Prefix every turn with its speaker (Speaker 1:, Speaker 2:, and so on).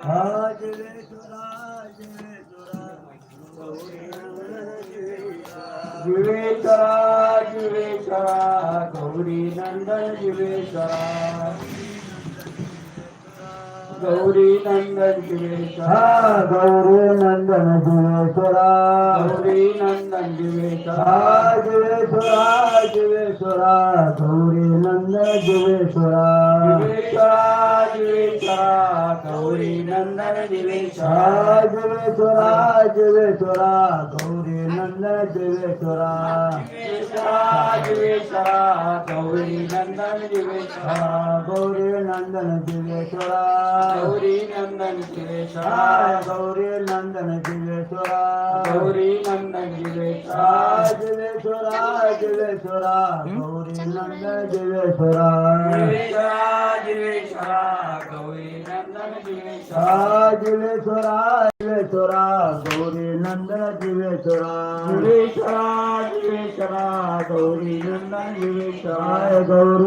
Speaker 1: जीवेश्वरा जीवेश्वरा जीवेश्वरा जीवेश्वरा Gauri Nandan जीवेश्वरा Gauri Nandan जीवेश्वरा Gauri Nandan जीवेश्वरा Gauri Nandan जीवेश्वरा जीवेश्वरा जीवेश्वरा Gauri Nandan जीवेश्वरा जीवेश्वरा जीवेश्वरा Gauri Nandan जीवेश्वरा जीवेश्वरा जीवेश्वरा Gauri Nandan जीवेश्वरा जीवेश्वरा Gauri Nandan जीवेश्वरा Gauri Nandan जीवेश्वरा Gauri Nandan जीवेश्वरा Gauri Nandan जीवेश्वरा Gauri Nandan जीवेश्वरा जीवेश्वरा जीवेश्वरा Gauri Nandan जीवेश्वरा जीवेश्वरा Gauri Nandan जीवेश्वरा जीवेश्वरा जीवेश्वरा Gauri Nandan जीवेश्वरा जीवेश्वरा जीवेश्वरा Gauri Nandan जीवेश्वरा Gauri